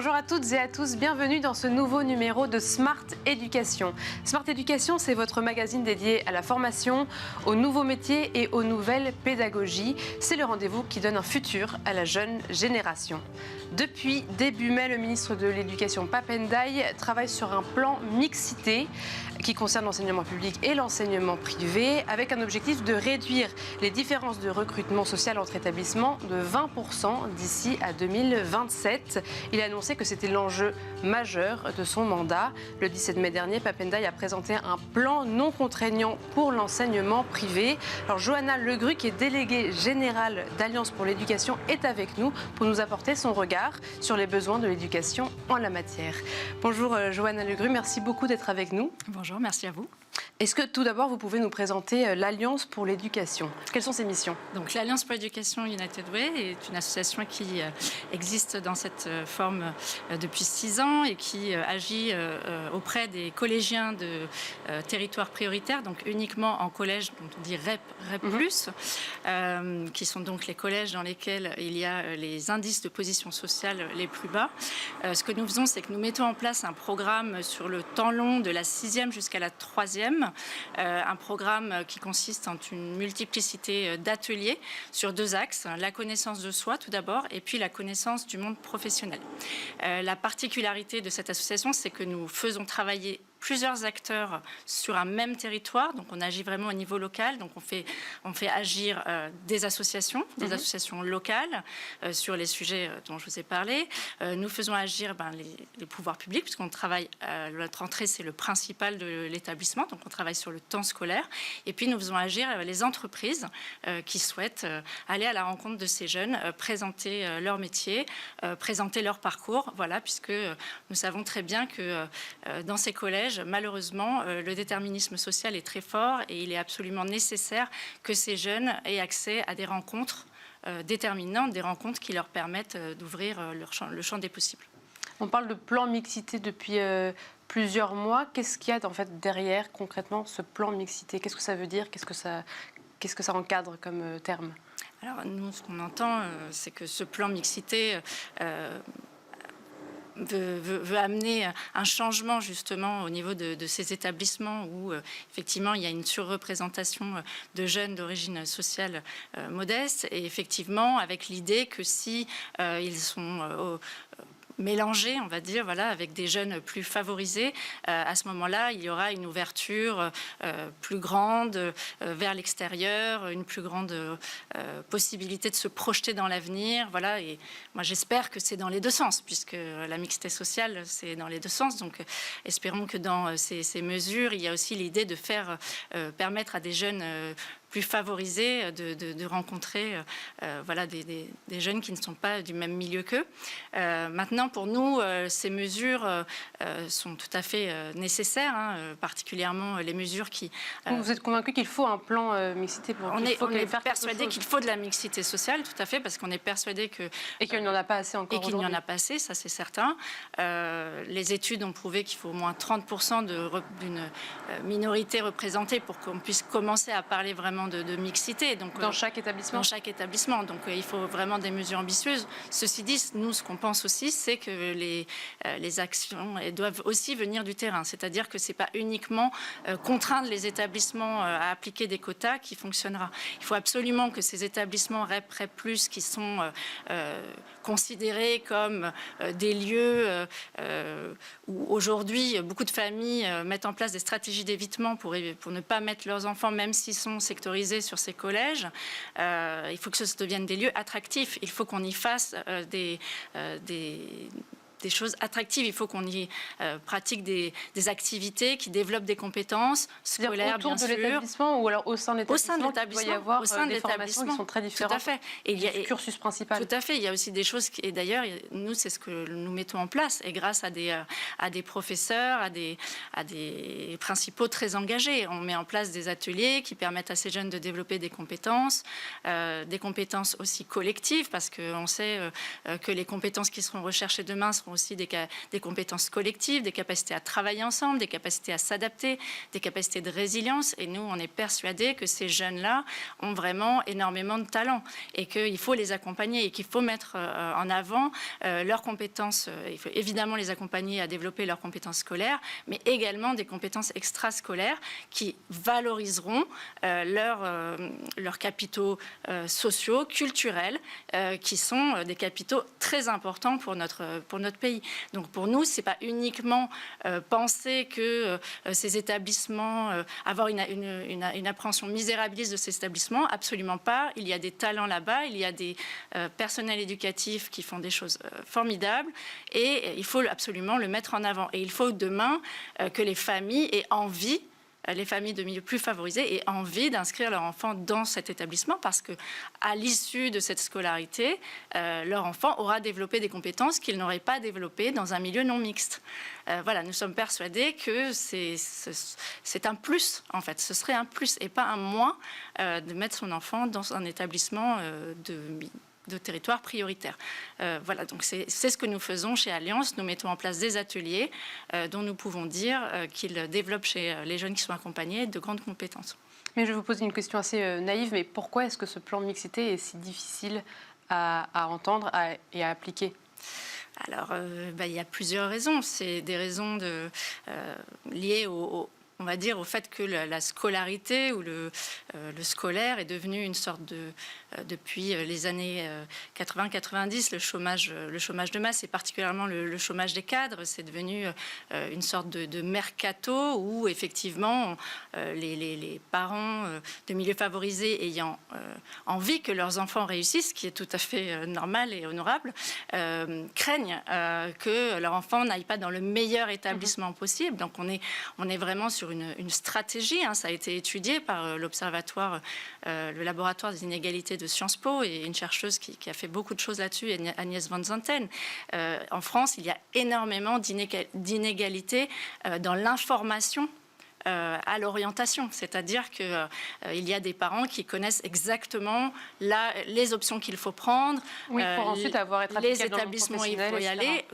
Bonjour à toutes et à tous, bienvenue dans ce nouveau numéro de Smart Education. Smart Education, c'est votre magazine dédié à la formation, aux nouveaux métiers et aux nouvelles pédagogies. C'est le rendez-vous qui donne un futur à la jeune génération. Depuis début mai, le ministre de l'Éducation Pap Ndiaye travaille sur un plan mixité qui concerne l'enseignement public et l'enseignement privé, avec un objectif de réduire les différences de recrutement social entre établissements de 20% d'ici à 2027. Il a annoncé que c'était l'enjeu majeur de son mandat. Le 17 mai dernier, Pap Ndiaye a présenté un plan non contraignant pour l'enseignement privé. Alors, Johanna Legru, qui est déléguée générale d'Alliance pour l'éducation, est avec nous pour nous apporter son regard sur les besoins de l'éducation en la matière. Bonjour Johanna Legru, merci beaucoup d'être avec nous. Bonjour, merci à vous. Est-ce que tout d'abord vous pouvez nous présenter l'Alliance pour l'éducation? Quelles sont ses missions? Donc l'Alliance pour l'éducation United Way est une association qui existe dans cette forme depuis 6 ans et qui agit auprès des collégiens de territoires prioritaires, donc uniquement en collège, dont on dit REP, qui sont donc les collèges dans lesquels il y a les indices de position sociale les plus bas. Ce que nous faisons, c'est que nous mettons en place un programme sur le temps long de la 6e jusqu'à la 3e, un programme qui consiste en une multiplicité d'ateliers sur 2 axes, la connaissance de soi tout d'abord et puis la connaissance du monde professionnel. La particularité de cette association, c'est que nous faisons travailler plusieurs acteurs sur un même territoire, donc on agit vraiment au niveau local, donc on fait agir des associations locales sur les sujets dont je vous ai parlé. Nous faisons agir les pouvoirs publics, puisqu'on travaille, notre rentrée c'est le principal de l'établissement, donc on travaille sur le temps scolaire, et puis nous faisons agir les entreprises qui souhaitent aller à la rencontre de ces jeunes, présenter leur métier, présenter leur parcours, voilà, puisque nous savons très bien que dans ces collèges, malheureusement, le déterminisme social est très fort et il est absolument nécessaire que ces jeunes aient accès à des rencontres déterminantes, des rencontres qui leur permettent d'ouvrir le champ des possibles. On parle de plan mixité depuis plusieurs mois. Qu'est-ce qu'il y a en fait derrière concrètement ce plan mixité? Qu'est-ce que ça veut dire? Qu'est-ce que ça encadre comme terme? Alors nous, ce qu'on entend, c'est que ce plan mixité veut amener un changement justement au niveau de ces établissements où effectivement il y a une surreprésentation de jeunes d'origine sociale modeste, et effectivement avec l'idée que si ils sont mélangés, on va dire, voilà, avec des jeunes plus favorisés, à ce moment-là, il y aura une ouverture plus grande vers l'extérieur, une plus grande possibilité de se projeter dans l'avenir, voilà. Et moi, j'espère que c'est dans les 2 sens, puisque la mixité sociale, c'est dans les 2 sens. Donc, espérons que dans ces mesures, il y a aussi l'idée de faire permettre à des jeunes plus favorisés de rencontrer voilà, des jeunes qui ne sont pas du même milieu qu'eux. Maintenant, pour nous, ces mesures sont tout à fait nécessaires, hein, particulièrement les mesures qui... Vous êtes convaincu qu'il faut un plan mixité pour... On est persuadé qu'il faut de la mixité sociale, tout à fait, parce qu'on est persuadé que... Et qu'il n'y en a pas assez encore aujourd'hui. Et qu'il n'y en a pas assez, ça c'est certain. Les études ont prouvé qu'il faut au moins 30% d'une minorité représentée pour qu'on puisse commencer à parler vraiment de mixité. Donc, dans chaque établissement? Dans chaque établissement. Donc il faut vraiment des mesures ambitieuses. Ceci dit, nous, ce qu'on pense aussi, c'est que les actions doivent aussi venir du terrain. C'est-à-dire que ce n'est pas uniquement contraindre les établissements à appliquer des quotas qui fonctionnera. Il faut absolument que ces établissements REP, qui sont considérés comme des lieux où aujourd'hui beaucoup de familles mettent en place des stratégies d'évitement pour ne pas mettre leurs enfants, même s'ils sont sectorisés sur ces collèges. Il faut que ce devienne des lieux attractifs. Il faut qu'on y fasse des choses attractives. Il faut qu'on y pratique des activités qui développent des compétences scolaires, bien sûr. Autour de l'établissement ou alors au sein de l'établissement? Au sein de l'établissement. Il doit y avoir des formations qui sont très différentes. Tout à fait. Et il y a du cursus principal. Tout à fait. Il y a aussi des choses et d'ailleurs, nous, c'est ce que nous mettons en place. Et grâce à des professeurs, à des principaux très engagés, on met en place des ateliers qui permettent à ces jeunes de développer des compétences aussi collectives, parce qu'on sait que les compétences qui seront recherchées demain seront sont aussi des compétences collectives, des capacités à travailler ensemble, des capacités à s'adapter, des capacités de résilience. Et nous, on est persuadés que ces jeunes-là ont vraiment énormément de talent et qu'il faut les accompagner et qu'il faut mettre en avant leurs compétences. Il faut évidemment les accompagner à développer leurs compétences scolaires, mais également des compétences extrascolaires qui valoriseront leurs capitaux sociaux, culturels, qui sont des capitaux très importants pour notre pays. Donc pour nous, c'est pas uniquement penser que ces établissements, avoir une appréhension misérabiliste de ces établissements, absolument pas. Il y a des talents là-bas, il y a des personnels éducatifs qui font des choses formidables et il faut absolument le mettre en avant. Et il faut demain que les familles aient envie, les familles de milieux plus favorisés aient envie d'inscrire leur enfant dans cet établissement parce que à l'issue de cette scolarité, leur enfant aura développé des compétences qu'il n'aurait pas développées dans un milieu non mixte. Voilà, nous sommes persuadés que c'est un plus, en fait. Ce serait un plus et pas un moins de mettre son enfant dans un établissement de territoire prioritaire. Voilà, donc c'est ce que nous faisons chez Alliance. Nous mettons en place des ateliers dont nous pouvons dire qu'ils développent chez les jeunes qui sont accompagnés de grandes compétences. Mais je vais vous poser une question assez naïve, mais pourquoi est-ce que ce plan de mixité est si difficile à entendre et à appliquer ? Alors, il y a plusieurs raisons. C'est des raisons liées on va dire, au fait que la scolarité ou le scolaire est devenu une sorte depuis les années 80-90, le chômage de masse et particulièrement le chômage des cadres, c'est devenu une sorte de mercato où effectivement les parents de milieux favorisés ayant envie que leurs enfants réussissent, ce qui est tout à fait normal et honorable, craignent que leur enfant n'aille pas dans le meilleur établissement possible. Donc on est vraiment sur une stratégie, hein, ça a été étudié par l'observatoire, le laboratoire des inégalités de Sciences Po et une chercheuse qui a fait beaucoup de choses là-dessus, Agnès van Zanten. En France, il y a énormément d'inégalités dans l'information à l'orientation, c'est-à-dire qu'il y a des parents qui connaissent exactement les options qu'il faut prendre, oui, pour ensuite être les établissements où il faut y aller,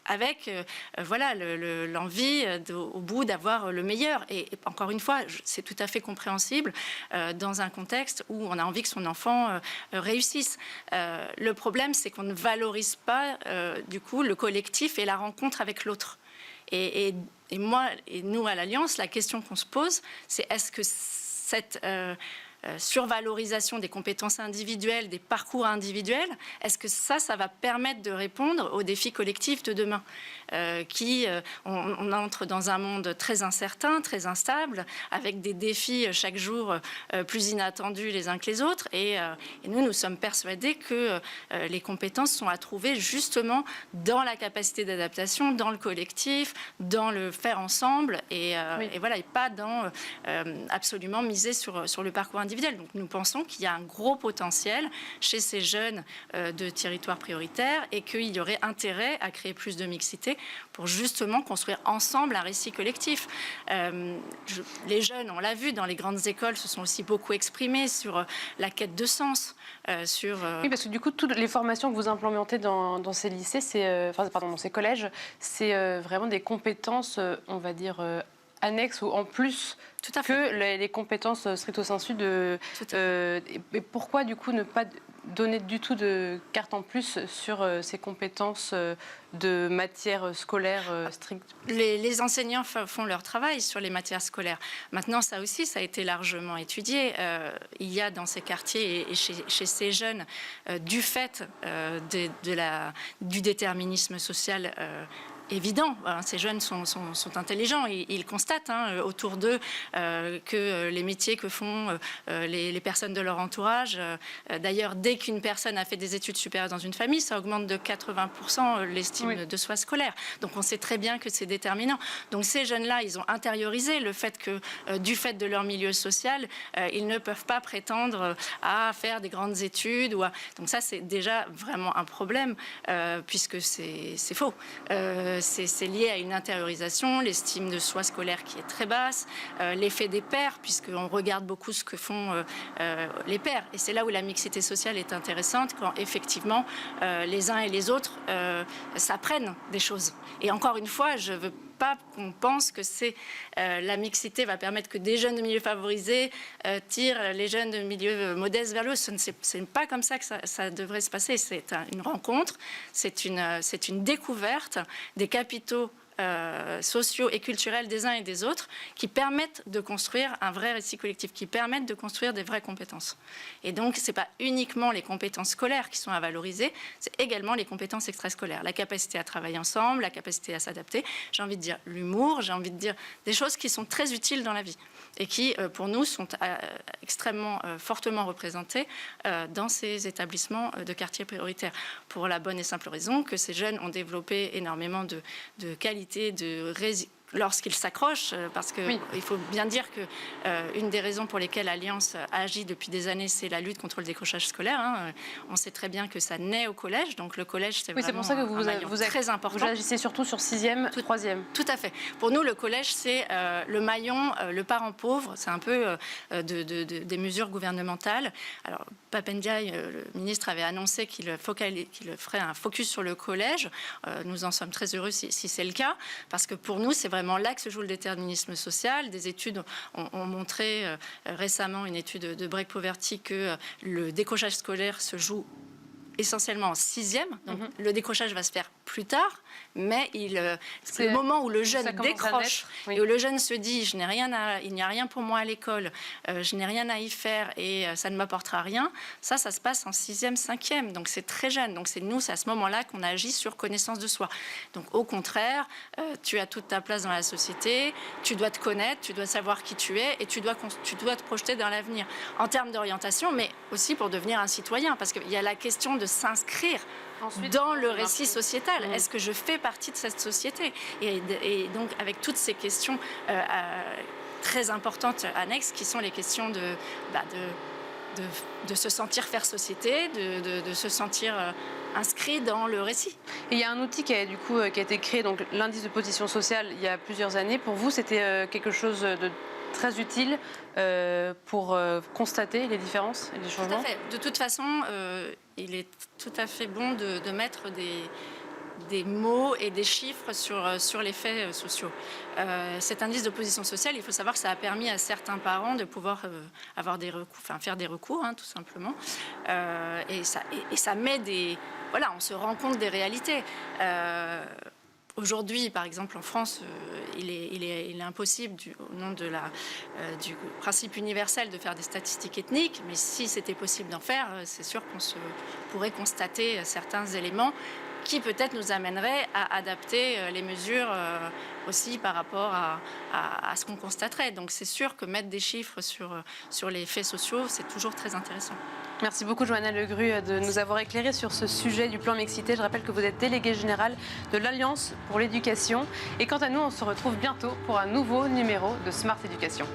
avec l'envie au bout d'avoir le meilleur. Et encore une fois, c'est tout à fait compréhensible dans un contexte où on a envie que son enfant réussisse. Le problème, c'est qu'on ne valorise pas du coup le collectif et la rencontre avec l'autre. Et nous, à l'Alliance, la question qu'on se pose, c'est est-ce que cette survalorisation des compétences individuelles, des parcours individuels, est-ce que ça va permettre de répondre aux défis collectifs de demain on entre dans un monde très incertain, très instable, avec des défis chaque jour plus inattendus les uns que les autres. Et nous sommes persuadés que les compétences sont à trouver justement dans la capacité d'adaptation, dans le collectif, dans le faire ensemble, et voilà, et pas dans absolument miser sur le parcours individuel. Donc nous pensons qu'il y a un gros potentiel chez ces jeunes de territoires prioritaires et qu'il y aurait intérêt à créer plus de mixité pour justement construire ensemble un récit collectif. Les jeunes, on l'a vu, dans les grandes écoles, se sont aussi beaucoup exprimés sur la quête de sens. Oui, parce que du coup, toutes les formations que vous implémentez dans ces lycées, dans ces collèges, c'est vraiment des compétences, on va dire, annexes ou en plus que les compétences stricto sensu et pourquoi du coup ne pas donner du tout de carte en plus sur ces compétences de matière scolaire strictes? Les enseignants font leur travail sur les matières scolaires. Maintenant, ça aussi, ça a été largement étudié. Il y a dans ces quartiers et chez ces jeunes, du fait du déterminisme social évident. Ces jeunes sont intelligents. Ils constatent autour d'eux que les métiers que font les personnes de leur entourage, d'ailleurs, dès qu'une personne a fait des études supérieures dans une famille, ça augmente de 80% l'estime de soi scolaire. Donc on sait très bien que c'est déterminant. Donc ces jeunes-là, ils ont intériorisé le fait que, du fait de leur milieu social, ils ne peuvent pas prétendre à faire des grandes études. Donc ça, c'est déjà vraiment un problème, puisque c'est faux. c'est lié à une intériorisation, l'estime de soi scolaire qui est très basse, l'effet des pairs, puisqu'on regarde beaucoup ce que font les pairs. Et c'est là où la mixité sociale est intéressante, quand effectivement les uns et les autres s'apprennent des choses. Et encore une fois, je veux pas qu'on pense que la mixité va permettre que des jeunes de milieux favorisés tirent les jeunes de milieux modestes vers le haut. Ce n'est pas comme ça que ça devrait se passer. C'est une rencontre, c'est une découverte des capitaux sociaux et culturels des uns et des autres qui permettent de construire un vrai récit collectif, qui permettent de construire des vraies compétences. Et donc, ce n'est pas uniquement les compétences scolaires qui sont à valoriser, c'est également les compétences extrascolaires. La capacité à travailler ensemble, la capacité à s'adapter, j'ai envie de dire l'humour, j'ai envie de dire des choses qui sont très utiles dans la vie et qui, pour nous, sont extrêmement fortement représentées dans ces établissements de quartiers prioritaires. Pour la bonne et simple raison que ces jeunes ont développé énormément de qualités, lorsqu'ils s'accrochent, parce qu'il faut bien dire que une des raisons pour lesquelles Alliance agit depuis des années, c'est la lutte contre le décrochage scolaire. On sait très bien que ça naît au collège, donc le collège, c'est vraiment pour ça que vous êtes très important. Vous agissez surtout sur 6e, 3e. Tout à fait. Pour nous, le collège, c'est le maillon, le parent pauvre, c'est un peu des mesures gouvernementales. Alors, Papendiaï, le ministre, avait annoncé qu'il ferait un focus sur le collège. Nous en sommes très heureux si c'est le cas, parce que pour nous, c'est vraiment là que se joue le déterminisme social. Des études ont montré récemment, une étude de Break Poverty, que le décrochage scolaire se joue essentiellement en 6e. Donc, le décrochage va se faire plus tard, mais c'est le moment où le jeune décroche et où le jeune se dit il n'y a rien pour moi à l'école, je n'ai rien à y faire et ça ne m'apportera rien. Ça se passe en 6e, 5e. Donc c'est très jeune. Donc c'est à ce moment-là qu'on agit sur connaissance de soi. Donc au contraire, tu as toute ta place dans la société, tu dois te connaître, tu dois savoir qui tu es et tu dois te projeter dans l'avenir en termes d'orientation, mais aussi pour devenir un citoyen, parce qu'il y a la question de s'inscrire dans le récit sociétal. Est-ce que je fais partie de cette société ? Et donc, avec toutes ces questions très importantes annexes, qui sont les questions de se sentir faire société, de se sentir inscrit dans le récit. Et il y a un outil qui a été créé, donc l'indice de position sociale, il y a plusieurs années. Pour vous, c'était quelque chose de très utile pour constater les différences et les changements. Tout à fait. De toute façon, il est tout à fait bon de mettre des mots et des chiffres sur les faits sociaux. Cet indice de position sociale, il faut savoir que ça a permis à certains parents de pouvoir faire des recours, tout simplement. Et ça met on se rend compte des réalités. Aujourd'hui, par exemple, en France, il est impossible, au nom du principe universel, de faire des statistiques ethniques. Mais si c'était possible d'en faire, c'est sûr qu'on pourrait constater certains éléments qui peut-être nous amèneraient à adapter les mesures aussi par rapport à ce qu'on constaterait. Donc c'est sûr que mettre des chiffres sur les faits sociaux, c'est toujours très intéressant. Merci beaucoup Johanna Legru de nous avoir éclairé sur ce sujet du plan mixité. Je rappelle que vous êtes déléguée générale de l'Alliance pour l'éducation. Et quant à nous, on se retrouve bientôt pour un nouveau numéro de Smart Éducation.